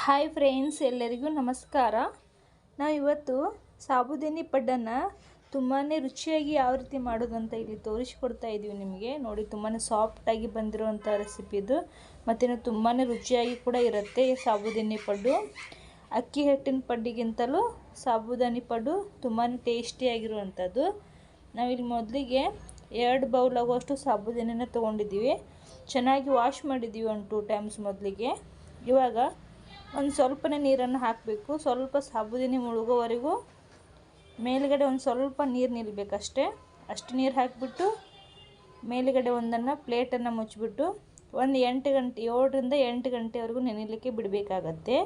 Hi friends, ಎಲ್ಲರಿಗೂ ನಮಸ್ಕಾರ. ನಾವು ಇವತ್ತು ಸಾಬುದಾನಿ ಪಡ್ಡನ್ನು ತುಂಬಾ ರುಚಿಯಾಗಿ ಯಾವ ರೀತಿ ಮಾಡೋದು ಅಂತ ಇಲ್ಲಿ ತೋರಿಸಿಕೊಡ್ತಾ ಇದ್ದೀವಿ ನಿಮಗೆ. ನೋಡಿ, ತುಂಬಾ ಸಾಫ್ಟಾಗಿ ಬಂದಿರುವಂಥ ರೆಸಿಪಿ ಇದು. ಮತ್ತು ತುಂಬಾ ರುಚಿಯಾಗಿ ಕೂಡ ಇರುತ್ತೆ ಈ ಸಾಬುದಾನಿ ಪಡ್ಡು. ಅಕ್ಕಿ ಹಿಟ್ಟಿನ ಪಡ್ಡಿಗಿಂತಲೂ ಸಾಬುದಾನಿ ಪಡ್ಡು ತುಂಬಾ ಟೇಸ್ಟಿಯಾಗಿರುವಂಥದ್ದು. ನಾವಿಲ್ಲಿ ಮೊದಲಿಗೆ 2 ಬೌಲ್ ಆಗುವಷ್ಟು ಸಾಬುದಾನಿನ ತೊಗೊಂಡಿದ್ದೀವಿ. ಚೆನ್ನಾಗಿ ವಾಶ್ ಮಾಡಿದ್ದೀವಿ 1-2 ಟೈಮ್ಸ್ ಮೊದಲಿಗೆ. ಇವಾಗ ಒಂದು ಸ್ವಲ್ಪನೇ ನೀರನ್ನು ಹಾಕಬೇಕು. ಸ್ವಲ್ಪ ಸಾಬುದಾನಿ ಮುಳುಗೋವರೆಗೂ ಮೇಲುಗಡೆ ಒಂದು ಸ್ವಲ್ಪ ನೀರು ನಿಲ್ಲಬೇಕಷ್ಟೇ. ಅಷ್ಟು ನೀರು ಹಾಕಿಬಿಟ್ಟು ಮೇಲುಗಡೆ ಒಂದನ್ನು ಪ್ಲೇಟನ್ನು ಮುಚ್ಚಿಬಿಟ್ಟು ಒಂದು 7ರಿಂದ 8 ಗಂಟೆವರೆಗೂ ನೆನೆಯಲಿಕ್ಕೆ ಬಿಡಬೇಕಾಗತ್ತೆ.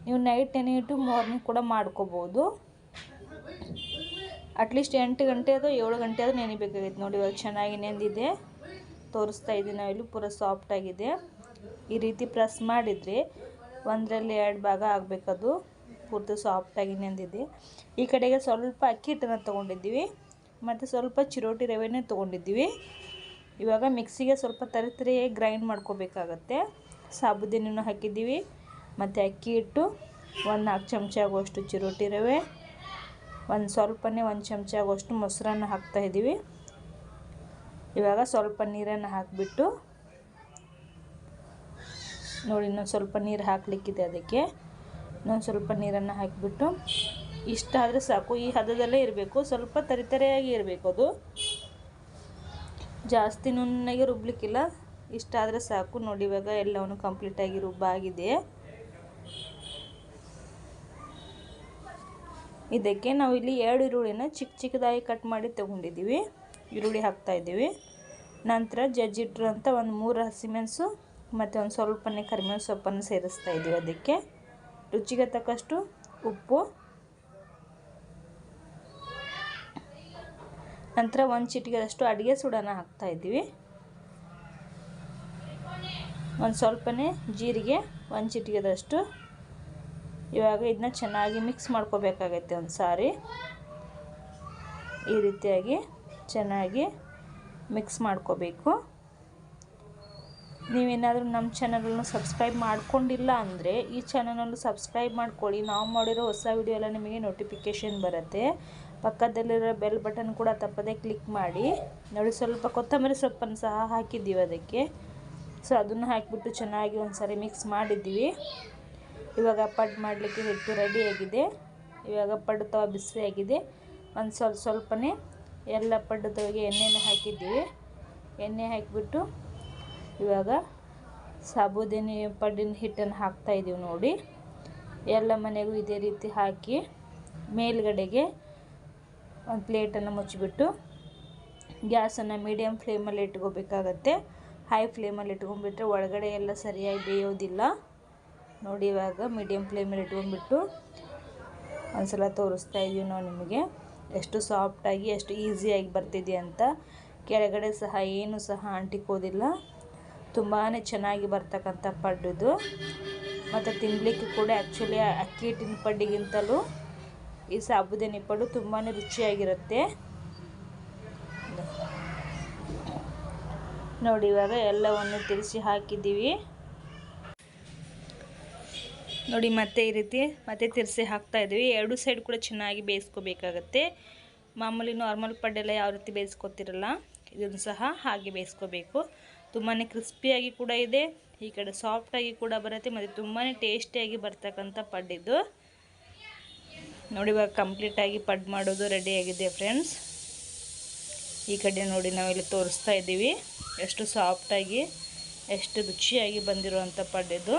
ನೀವು ನೈಟ್ ನೆನೆಯಿಟ್ಟು ಮಾರ್ನಿಂಗ್ ಕೂಡ ಮಾಡ್ಕೋಬೋದು. ಅಟ್ಲೀಸ್ಟ್ 8 ಗಂಟೆ ಅಥವಾ 7 ಗಂಟೆ ಆದರೂ ನೆನೆಬೇಕಾಗೈತೆ. ನೋಡಿ, ಇವಾಗ ಚೆನ್ನಾಗಿ ನೆಂದಿದೆ. ತೋರಿಸ್ತಾ ಇದ್ದೀನಿ ನಾವಿಲ್ಲಿ ಪೂರ ಸಾಫ್ಟಾಗಿದೆ. ಈ ರೀತಿ ಪ್ರೆಸ್ ಮಾಡಿದರೆ 1ರಲ್ಲಿ 2 ಭಾಗ ಆಗಬೇಕದು. ಪೂರ್ತಿ ಸಾಫ್ಟಾಗಿ ನೆಂದಿದೆ. ಈ ಕಡೆಗೆ ಸ್ವಲ್ಪ ಅಕ್ಕಿ ಹಿಟ್ಟನ್ನು ತೊಗೊಂಡಿದ್ದೀವಿ ಮತ್ತು ಸ್ವಲ್ಪ ಚಿರೋಟಿ ರವೆನೇ ತೊಗೊಂಡಿದ್ದೀವಿ. ಇವಾಗ ಮಿಕ್ಸಿಗೆ ಸ್ವಲ್ಪ ತರಿಯಾಗಿ ಗ್ರೈಂಡ್ ಮಾಡ್ಕೋಬೇಕಾಗತ್ತೆ. ಸಾಬುದಾನಿನೂ ಹಾಕಿದ್ದೀವಿ ಮತ್ತು ಅಕ್ಕಿ ಹಿಟ್ಟು, 4 ಚಮಚ ಆಗುವಷ್ಟು ಚಿರೋಟಿ ರವೆ, ಸ್ವಲ್ಪನೇ 1 ಚಮಚ ಆಗುವಷ್ಟು ಮೊಸರನ್ನು ಹಾಕ್ತಾಯಿದ್ದೀವಿ. ಇವಾಗ ಸ್ವಲ್ಪ ನೀರನ್ನು ಹಾಕಿಬಿಟ್ಟು ನೋಡಿ, ಇನ್ನೊಂದು ಸ್ವಲ್ಪ ನೀರು ಹಾಕಲಿಕ್ಕಿದೆ. ಅದಕ್ಕೆ ಇನ್ನೊಂದು ಸ್ವಲ್ಪ ನೀರನ್ನು ಹಾಕಿಬಿಟ್ಟು ಇಷ್ಟಾದರೆ ಸಾಕು. ಈ ಹದದಲ್ಲೇ ಇರಬೇಕು. ಸ್ವಲ್ಪ ತರಿಯಾಗಿ ಇರಬೇಕು. ಅದು ಜಾಸ್ತಿ ನುಣ್ಣಗೆ ರುಬ್ಲಿಕ್ಕಿಲ್ಲ. ಇಷ್ಟಾದರೆ ಸಾಕು. ನೋಡಿ, ಇವಾಗ ಎಲ್ಲವನ್ನು ಕಂಪ್ಲೀಟಾಗಿ ರುಬ್ಬಾಗಿದೆ. ಇದಕ್ಕೆ ನಾವು ಇಲ್ಲಿ 2 ಈರುಳ್ಳಿನ ಚಿಕ್ಕದಾಗಿ ಕಟ್ ಮಾಡಿ ತೊಗೊಂಡಿದ್ದೀವಿ. ಈರುಳ್ಳಿ ಹಾಕ್ತಾಯಿದ್ದೀವಿ. ನಂತರ ಜಜ್ಜಿಟ್ಟಿರೋಂಥ ಒಂದು 3 ಹಸಿಮೆಣಸು ಮತ್ತು ಒಂದು ಸ್ವಲ್ಪನೇ ಕರಿಬೇವಿನ ಸೊಪ್ಪನ್ನು ಸೇರಿಸ್ತಾ ಇದ್ದೀವಿ. ಅದಕ್ಕೆ ರುಚಿಗೆ ತಕ್ಕಷ್ಟು ಉಪ್ಪು, ನಂತರ 1 ಚಿಟಿಕೆದಷ್ಟು ಅಡುಗೆ ಸೋಡಾನ ಹಾಕ್ತಾಯಿದ್ದೀವಿ. ಒಂದು ಸ್ವಲ್ಪನೇ ಜೀರಿಗೆ, 1 ಚಿಟಿಕೆದಷ್ಟು. ಇವಾಗ ಇದನ್ನ ಚೆನ್ನಾಗಿ ಮಿಕ್ಸ್ ಮಾಡ್ಕೋಬೇಕಾಗತ್ತೆ. ಒಂದು ಸಾರಿ ಈ ರೀತಿಯಾಗಿ ಚೆನ್ನಾಗಿ ಮಿಕ್ಸ್ ಮಾಡ್ಕೋಬೇಕು. ನೀವೇನಾದರೂ ನಮ್ಮ ಚಾನಲನ್ನು ಸಬ್ಸ್ಕ್ರೈಬ್ ಮಾಡ್ಕೊಂಡಿಲ್ಲ ಅಂದರೆ ಈ ಚಾನಲನ್ನು ಸಬ್ಸ್ಕ್ರೈಬ್ ಮಾಡ್ಕೊಳ್ಳಿ. ನಾವು ಮಾಡಿರೋ ಹೊಸ ವಿಡಿಯೋ ಎಲ್ಲ ನಿಮಗೆ ನೋಟಿಫಿಕೇಷನ್ ಬರುತ್ತೆ. ಪಕ್ಕದಲ್ಲಿರೋ ಬೆಲ್ ಬಟನ್ ಕೂಡ ತಪ್ಪದೇ ಕ್ಲಿಕ್ ಮಾಡಿ. ನೋಡಿ, ಸ್ವಲ್ಪ ಕೊತ್ತಂಬರಿ ಸೊಪ್ಪನ್ನು ಸಹ ಹಾಕಿದ್ದೀವಿ ಅದಕ್ಕೆ. ಸೊ ಅದನ್ನು ಹಾಕಿಬಿಟ್ಟು ಚೆನ್ನಾಗಿ ಒಂದು ಸಾರಿ ಮಿಕ್ಸ್ ಮಾಡಿದ್ದೀವಿ. ಇವಾಗ ಪಡ್ಡು ಮಾಡಲಿಕ್ಕೆ ಹಿಟ್ಟು ರೆಡಿಯಾಗಿದೆ. ಇವಾಗ ಪಡ್ಡು ತವ ಬಿಸಿಯಾಗಿದೆ. ಒಂದು ಸ್ವಲ್ಪನೇ ಎಲ್ಲ ಪಡ್ಡು ತವಗೆ ಎಣ್ಣೆನ ಹಾಕಿದ್ದೀವಿ. ಎಣ್ಣೆ ಹಾಕಿಬಿಟ್ಟು ಇವಾಗ ಸಾಬುದಾನಿ ಪಡ್ಡಿನ ಹಿಟ್ಟನ್ನು ಹಾಕ್ತಾಯಿದ್ದೀವಿ. ನೋಡಿ, ಎಲ್ಲ ಮನೆಗೂ ಇದೇ ರೀತಿ ಹಾಕಿ ಮೇಲ್ಗಡೆಗೆ ಒಂದು ಪ್ಲೇಟನ್ನು ಮುಚ್ಚಿಬಿಟ್ಟು ಗ್ಯಾಸನ್ನು ಮೀಡಿಯಮ್ ಫ್ಲೇಮಲ್ಲಿ ಇಟ್ಕೋಬೇಕಾಗತ್ತೆ. ಹೈ ಫ್ಲೇಮಲ್ಲಿ ಇಟ್ಕೊಂಡ್ಬಿಟ್ರೆ ಒಳಗಡೆ ಎಲ್ಲ ಸರಿಯಾಗಿ ಬೇಯೋದಿಲ್ಲ. ನೋಡಿ, ಇವಾಗ ಮೀಡಿಯಮ್ ಫ್ಲೇಮಲ್ಲಿ ಇಟ್ಕೊಂಡ್ಬಿಟ್ಟು ಒಂದ್ಸಲ ತೋರಿಸ್ತಾ ಇದ್ದೀವಿ ನಾವು ನಿಮಗೆ ಎಷ್ಟು ಸಾಫ್ಟಾಗಿ ಎಷ್ಟು ಈಸಿಯಾಗಿ ಬರ್ತಿದೆ ಅಂತ. ಕೆಳಗಡೆ ಸಹ ಏನು ಸಹ ಅಂಟಿಕೋದಿಲ್ಲ. ತುಂಬಾ ಚೆನ್ನಾಗಿ ಬರ್ತಕ್ಕಂಥ ಪಡ್ಡು ಇದು. ಮತ್ತು ತಿನ್ನಲಿಕ್ಕೆ ಕೂಡ ಆ್ಯಕ್ಚುಲಿ ಅಕ್ಕಿ ಹಿಟ್ಟಿನ ಪಡ್ಡಿಗಿಂತಲೂ ಈ ಸಾಬುದಾನಿ ಪಡ್ಡು ತುಂಬಾ ರುಚಿಯಾಗಿರುತ್ತೆ. ನೋಡಿ, ಇವಾಗ ಎಲ್ಲವನ್ನು ತಿರ್ಸಿ ಹಾಕಿದ್ದೀವಿ. ನೋಡಿ, ಮತ್ತೆ ಈ ರೀತಿ ಮತ್ತೆ ತಿರ್ಸಿ ಹಾಕ್ತಾಯಿದ್ದೀವಿ. 2 ಸೈಡ್ ಕೂಡ ಚೆನ್ನಾಗಿ ಬೇಯಿಸ್ಕೋಬೇಕಾಗತ್ತೆ. ಮಾಮೂಲಿ ನಾರ್ಮಲ್ ಪಡ್ಡೆಲ್ಲ ಯಾವ ರೀತಿ ಬೇಯಿಸ್ಕೊತಿರಲ್ಲ, ಇದನ್ನು ಸಹ ಹಾಗೆ ಬೇಯಿಸ್ಕೋಬೇಕು. ತುಂಬಾ ಕ್ರಿಸ್ಪಿಯಾಗಿ ಕೂಡ ಇದೆ. ಈ ಕಡೆ ಸಾಫ್ಟಾಗಿ ಕೂಡ ಬರುತ್ತೆ ಮತ್ತು ತುಂಬಾ ಟೇಸ್ಟಿಯಾಗಿ ಬರ್ತಕ್ಕಂಥ ಪಡ್ಡಿದ್ದು. ನೋಡಿ, ಇವಾಗ ಕಂಪ್ಲೀಟಾಗಿ ಪಡ್ಡು ಮಾಡೋದು ರೆಡಿಯಾಗಿದೆ ಫ್ರೆಂಡ್ಸ್. ಈ ಕಡೆ ನೋಡಿ, ನಾವಿಲ್ಲಿ ತೋರಿಸ್ತಾ ಇದ್ದೀವಿ ಎಷ್ಟು ಸಾಫ್ಟಾಗಿ ಎಷ್ಟು ರುಚಿಯಾಗಿ ಬಂದಿರುವಂಥ ಪಡ್ಡಿದ್ದು.